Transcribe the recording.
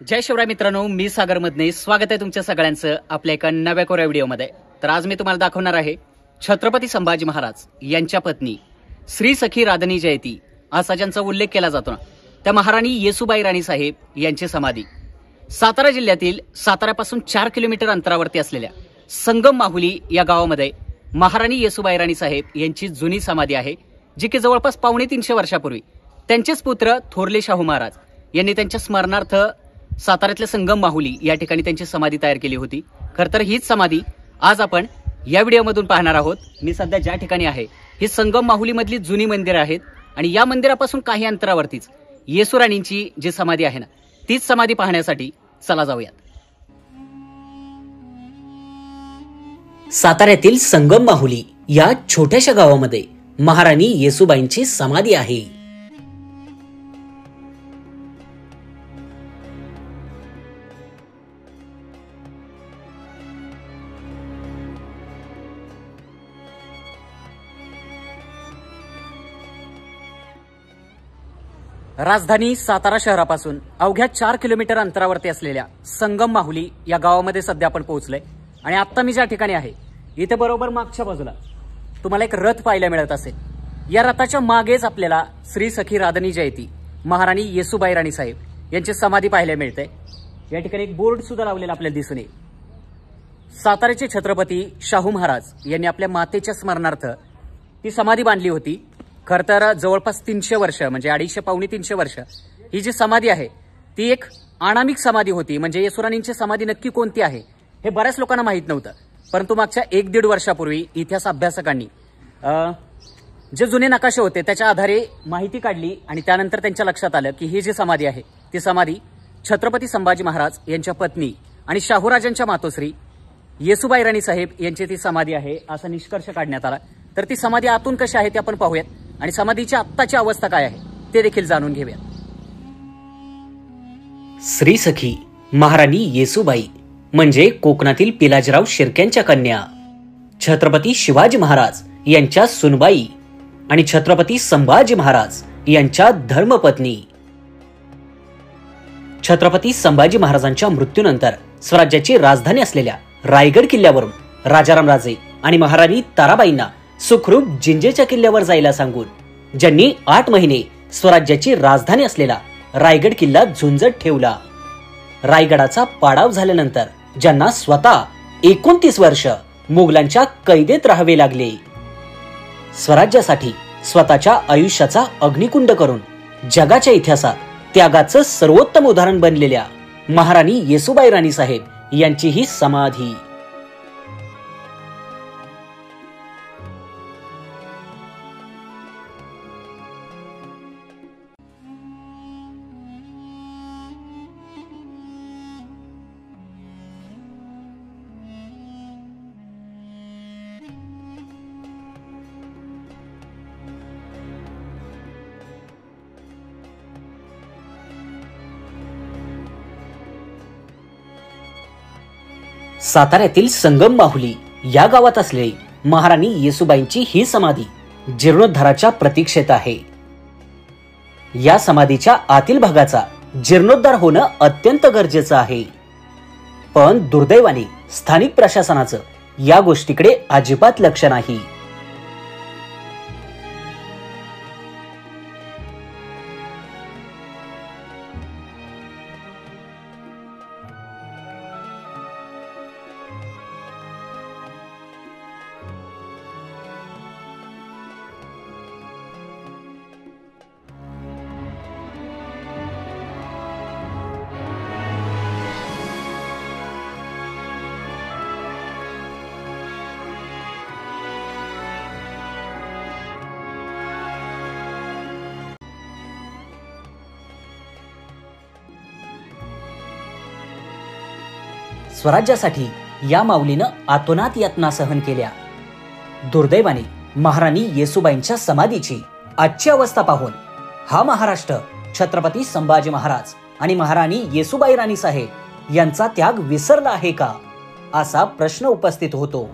जय शिवराय मित्रांनो, मी सागर मदने. स्वागत आहे तुमच्या सगळ्यांचं आपल्या एका नव्या कोऱ्या व्हिडिओमध्ये. तर आज मी तुम्हाला दाखवणार आहे छत्रपती संभाजी महाराज यांच्या पत्नी श्री सखी राधनी जयती असा ज्यांचा उल्लेख केला जातो ना, त्या महाराणी येसूबाई राणी साहेब यांची समाधी सातारा जिल्ह्यातील साताऱ्यापासून 4 किलोमीटर अंतरावरती असलेल्या संगम माहुली या गावामध्ये महाराणी येसूबाई राणी साहेब यांची जुनी समाधी आहे, जी की जवळपास 350 वर्षापूर्वी त्यांचेच पुत्र थोरले शाहू महाराज यांनी त्यांच्या स्मरणार्थ साताऱ्यातल्या संगम माहुली या ठिकाणी त्यांची समाधी तयार केली होती. खरं तर हीच समाधी आज आपण या व्हिडिओमधून पाहणार आहोत. मी सध्या ज्या ठिकाणी आहे ही संगम माहुली मधली जुनी मंदिरं आहेत आणि या मंदिरापासून काही अंतरावरतीच येसू राणींची जी समाधी आहे ना, तीच समाधी पाहण्यासाठी चला जाऊयात. साताऱ्यातील संगम माहुली या छोट्याशा गावामध्ये महाराणी येसूबाईंची समाधी आहे. राजधानी सातारा शहरापासून अवघ्या 4 किलोमीटर अंतरावरती असलेल्या संगम माहुली या गावामध्ये सध्या आपण पोहोचलोय. आणि आता मी ज्या ठिकाणी आहे इथे बरोबर मागच्या बाजूला तुम्हाला एक रथ पाहायला मिळत असेल. या रथाच्या मागेच आपल्याला श्री सखी राधनी जयती महाराणी येसूबाई राणी साहेब यांची समाधी पाहायला मिळते. या ठिकाणी एक बोर्ड सुद्धा लावलेला आपल्याला दिसून येईल. साताऱ्याचे छत्रपती शाहू महाराज यांनी आपल्या मातेच्या स्मरणार्थ ती समाधी बांधली होती. खर तर जवळपास 300 वर्ष म्हणजे 250-300 वर्ष ही जी समाधी आहे ती एक अनामिक समाधी होती. म्हणजे येसूराणींची समाधी नक्की कोणती आहे हे बऱ्याच लोकांना माहीत नव्हतं. परंतु मागच्या 1-1.5 वर्षापूर्वी इतिहास अभ्यासकांनी जे जुने नकाशे होते त्याच्या आधारे माहिती काढली आणि त्यानंतर त्यांच्या लक्षात आलं की ही जी समाधी आहे ती समाधी छत्रपती संभाजी महाराज यांच्या पत्नी आणि शाहूराजांच्या मातोश्री येसूबाई राणी साहेब यांची ती समाधी आहे असा निष्कर्ष काढण्यात आला. तर ती समाधी आतून कशी आहे ते आपण पाहूयात आणि समाधीची आत्ताची अवस्था काय आहे ते देखील जाणून घेऊयात. श्री सखी महाराणी येसूबाई म्हणजे कोकणातील पिलाजीराव शिर्क्यांच्या कन्या, छत्रपती शिवाजी महाराज यांच्या सुनबाई आणि छत्रपती संभाजी महाराज यांच्या धर्मपत्नी. छत्रपती संभाजी महाराजांच्या मृत्यूनंतर स्वराज्याची राजधानी असलेल्या रायगड किल्ल्यावरून राजारामराजे आणि महाराणी ताराबाईंना सुखरूप जिंजेच्या किल्ल्यावर जायला सांगून ज्यांनी 8 महिने स्वराज्याची राजधानी असलेला रायगड किल्ला झुंजत ठेवला. रायगडाचा पाडाव झाल्यानंतर ज्यांना स्वतः 29 वर्ष मुघलांच्या कैदेत राहावे लागले. स्वराज्यासाठी स्वतःच्या आयुष्याचा अग्निकुंड करून जगाच्या इतिहासात त्यागाचं सर्वोत्तम उदाहरण बनलेल्या महाराणी येसूबाई राणी साहेब यांची ही समाधी. साताऱ्यातील संगम माहुली या गावात असलेली महाराणी येसूबाईंची ही समाधी जीर्णोद्धाराच्या प्रतीक्षेत आहे. या समाधीच्या आतील भागाचा जीर्णोद्धार होणं अत्यंत गरजेचं आहे. पण दुर्दैवाने स्थानिक प्रशासनाचं या गोष्टीकडे अजिबात लक्ष नाही. स्वराज्यासाठी या माऊलीनं आतोनात यातना सहन केल्या. दुर्दैवाने महाराणी येसूबाईंच्या समाधीची आजची अवस्था पाहून हा महाराष्ट्र छत्रपती संभाजी महाराज आणि महाराणी येसूबाई राणी साहेब यांचा त्याग विसरला आहे का असा प्रश्न उपस्थित होतो.